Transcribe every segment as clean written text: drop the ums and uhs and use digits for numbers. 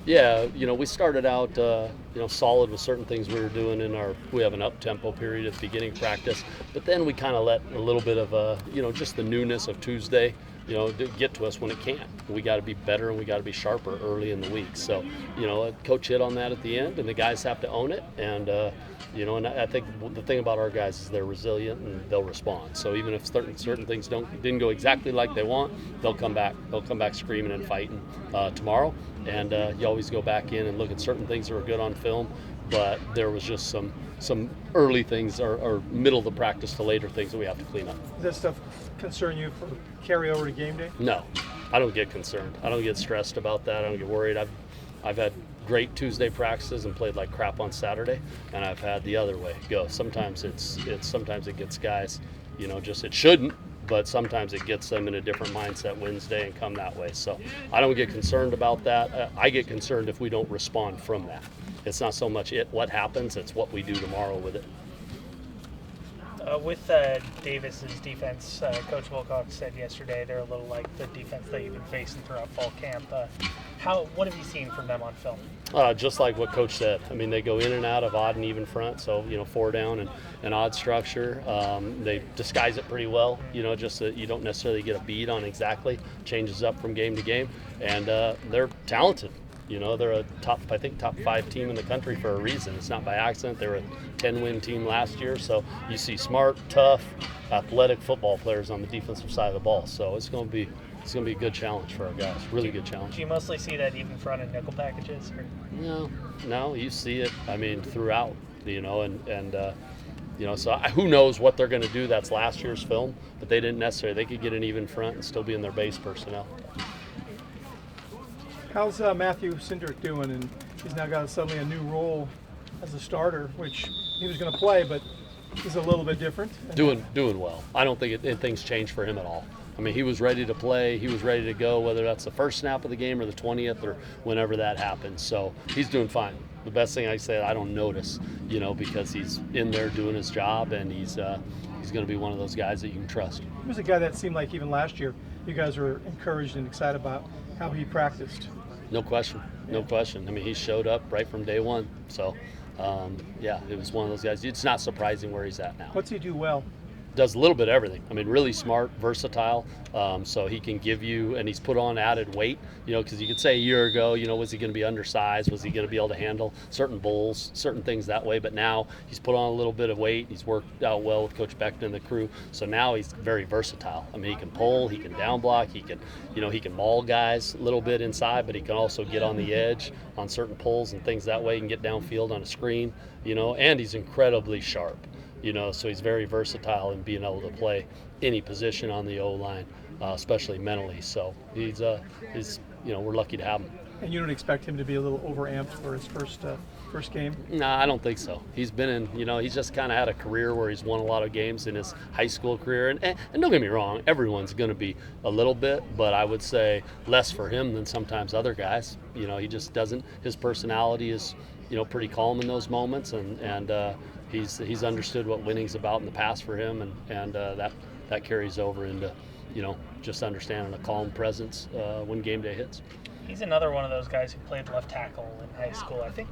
Yeah, we started out, solid with certain things we were doing we have an up-tempo period at the beginning of practice, but then we kind of let a little bit of, just the newness of Tuesday, get to us when it can. We got to be better and we got to be sharper early in the week. So, coach hit on that at the end, and the guys have to own it. And, and I think the thing about our guys is they're resilient and they'll respond. So even if certain things didn't go exactly like they want, they'll come back. They'll come back screaming and fighting tomorrow. And you always go back in and look at certain things that were good on film, but there was just some early things or middle of the practice to later things that we have to clean up. Does that stuff concern you for carry over to game day? No, I don't get concerned. I don't get stressed about that. I don't get worried. I've had great Tuesday practices and played like crap on Saturday, and I've had the other way go. Sometimes sometimes it gets guys, it shouldn't, but sometimes it gets them in a different mindset Wednesday and come that way. So I don't get concerned about that. I get concerned if we don't respond from that. It's not so much what happens, it's what we do tomorrow with it. With Davis's defense, Coach Wilcox said yesterday they're a little like the defense that you've been facing throughout fall camp. What have you seen from them on film? Just like what Coach said. I mean, they go in and out of odd and even front, so, 4 down and odd structure. They disguise it pretty well, just that you don't necessarily get a beat on exactly. Changes up from game to game, and they're talented. They're a top 5 team in the country for a reason. It's not by accident. They were a 10-win team last year. So you see smart, tough, athletic football players on the defensive side of the ball. So it's going to be a good challenge for our guys. Really good challenge. Do you mostly see that even front and nickel packages? Or? No, you see it. I mean, throughout. So who knows what they're going to do? That's last year's film, but they didn't necessarily. They could get an even front and still be in their base personnel. How's Matthew Cindric doing? And he's now got suddenly a new role as a starter, which he was going to play, but is a little bit different. Doing well. I don't think things changed for him at all. I mean, he was ready to play. He was ready to go, whether that's the first snap of the game or the 20th or whenever that happens. So he's doing fine. The best thing I say, I don't notice, because he's in there doing his job, and he's going to be one of those guys that you can trust. He was a guy that seemed like even last year you guys were encouraged and excited about how he practiced. No question. I mean, he showed up right from day one. So, it was one of those guys. It's not surprising where he's at now. What's he do well? Does a little bit of everything. I mean, really smart, versatile. So he can give you, and he's put on added weight, because you could say a year ago, was he going to be undersized? Was he going to be able to handle certain bulls, certain things that way? But now he's put on a little bit of weight. He's worked out well with Coach Beckton and the crew. So now he's very versatile. I mean, he can pull, he can down block, he can maul guys a little bit inside, but he can also get on the edge on certain pulls and things that way. He can get downfield on a screen, and he's incredibly sharp. So he's very versatile in being able to play any position on the O-line, especially mentally. So he's we're lucky to have him. And you don't expect him to be a little overamped for his first game? Nah, I don't think so. He's been in, he's just kind of had a career where he's won a lot of games in his high school career. And don't get me wrong, everyone's going to be a little bit, but I would say less for him than sometimes other guys. He just doesn't. His personality is, pretty calm in those moments, and he's understood what winning's about in the past for him, and that carries over into, just understanding a calm presence when game day hits. He's another one of those guys who played left tackle in high school. I think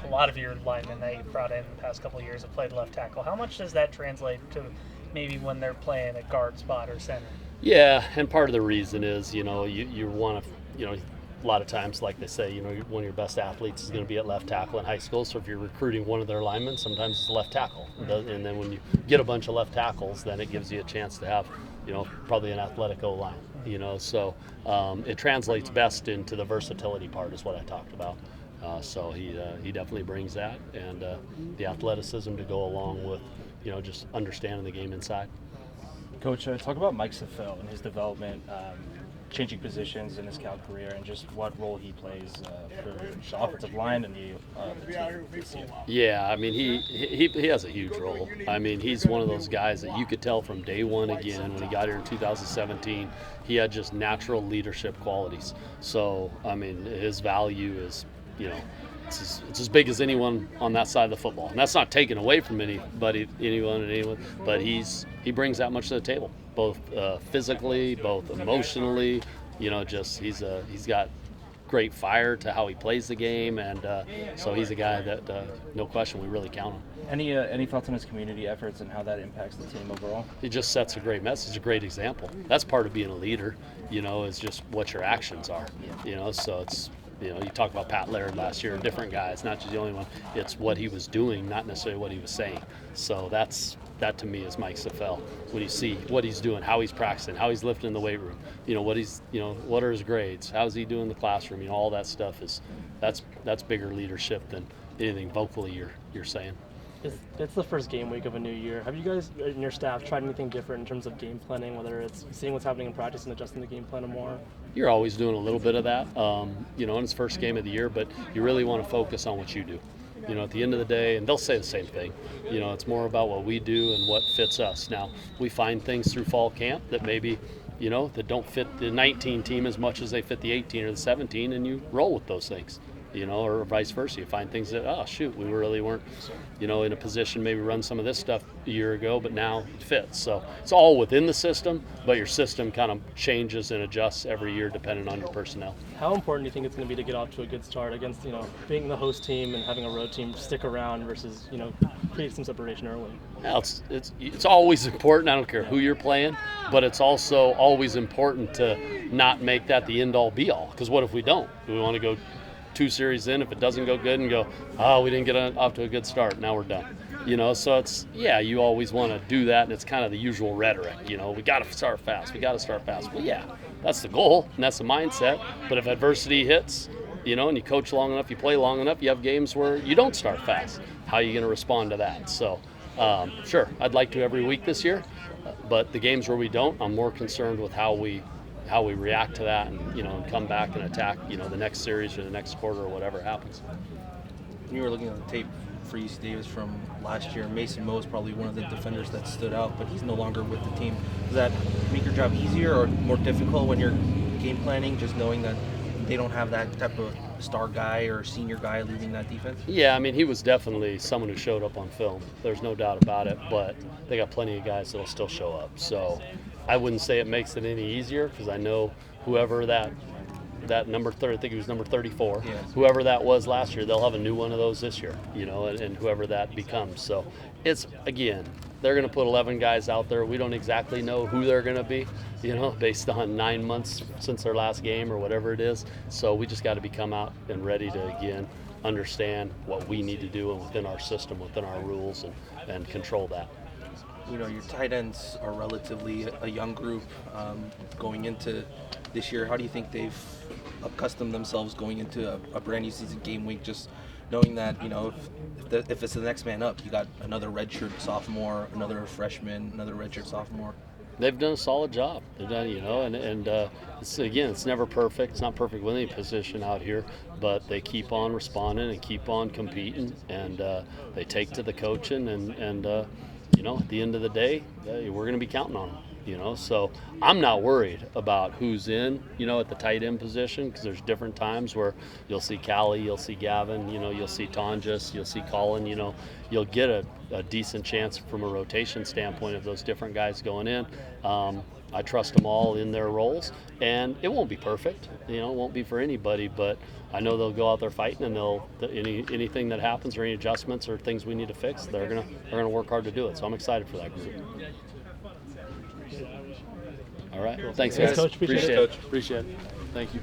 a lot of your linemen that you've brought in the past couple of years have played left tackle. How much does that translate to maybe when they're playing a guard spot or center? Yeah, and part of the reason is, you want to, a lot of times, like they say, one of your best athletes is going to be at left tackle in high school. So if you're recruiting one of their linemen, sometimes it's left tackle. And then when you get a bunch of left tackles, then it gives you a chance to have, probably an athletic O-line. So it translates best into the versatility part is what I talked about. So he definitely brings that, and the athleticism to go along with, just understanding the game inside. Coach, talk about Mike Safel and his development, changing positions in his Cal career, and just what role he plays for the offensive line and the team this year. Yeah, I mean, he has a huge role. I mean, he's one of those guys that you could tell from day one again when he got here in 2017, he had just natural leadership qualities. So, I mean, his value is, it's as big as anyone on that side of the football. And that's not taken away from anyone, but he brings that much to the table, both physically, both emotionally. He's got great fire to how he plays the game, and so he's a guy that, no question, we really count on. Any thoughts on his community efforts and how that impacts the team overall? He just sets a great message, a great example. That's part of being a leader, is just what your actions are, so it's, you talk about Pat Laird last year, different guys, not just the only one. It's what he was doing, not necessarily what he was saying. So that to me is Mike Safell. When you see what he's doing, how he's practicing, how he's lifting in the weight room, what are his grades, how's he doing in the classroom, all that stuff that's bigger leadership than anything vocally you're saying. It's the first game week of a new year. Have you guys and your staff tried anything different in terms of game planning, whether it's seeing what's happening in practice and adjusting the game plan more? You're always doing a little bit of that, in its first game of the year, but you really want to focus on what you do. At the end of the day, and they'll say the same thing, it's more about what we do and what fits us. Now, we find things through fall camp that maybe, that don't fit the 19 team as much as they fit the 18 or the 17, and you roll with those things. Or vice versa. You find things that, we really weren't, in a position maybe run some of this stuff a year ago, but now it fits. So it's all within the system, but your system kind of changes and adjusts every year depending on your personnel. How important do you think it's going to be to get off to a good start against, being the host team and having a road team stick around versus, create some separation early? Well, it's always important. I don't care who you're playing, but it's also always important to not make that the end-all be-all. Because what if we don't? Do we want to go 2 series in, if it doesn't go good, and go, we didn't get off to a good start, now we're done. So it's, you always want to do that, and it's kind of the usual rhetoric, we got to start fast, Well, yeah, that's the goal, and that's the mindset. But if adversity hits, and you coach long enough, you play long enough, you have games where you don't start fast. How are you going to respond to that? So, sure, I'd like to every week this year, but the games where we don't, I'm more concerned with how we react to that, and and come back and attack the next series or the next quarter or whatever happens. When you were looking at the tape for EC Davis from last year, Mason Moe is probably one of the defenders that stood out, but he's no longer with the team. Does that make your job easier or more difficult when you're game planning, just knowing that they don't have that type of star guy or senior guy leading that defense? Yeah, he was definitely someone who showed up on film. There's no doubt about it, but they got plenty of guys that'll still show up. So I wouldn't say it makes it any easier, because I know whoever that number 30, I think it was number 34, yeah. Whoever that was last year, they'll have a new one of those this year, and whoever that becomes. So it's, again, they're going to put 11 guys out there. We don't exactly know who they're going to be, based on 9 months since their last game or whatever it is. So we just got to come out and ready to, again, understand what we need to do and within our system, within our rules, and control that. Your tight ends are relatively a young group going into this year. How do you think they've accustomed themselves going into a brand new season game week, just knowing that, if it's the next man up, you got another redshirt sophomore, another freshman, another redshirt sophomore? They've done a solid job. They've done, and it's never perfect. It's not perfect with any position out here, but they keep on responding and keep on competing, and they take to the coaching, and at the end of the day, we're going to be counting on them. So I'm not worried about who's in, at the tight end position, because there's different times where you'll see Callie, you'll see Gavin, you'll see Tonjas, you'll see Colin, you'll get a decent chance from a rotation standpoint of those different guys going in. I trust them all in their roles, and it won't be perfect. It won't be for anybody, but I know they'll go out there fighting, and anything that happens or any adjustments or things we need to fix, they're gonna work hard to do it. So I'm excited for that group. All right. Thanks, guys. Coach. Appreciate it. Appreciate it. Thank you.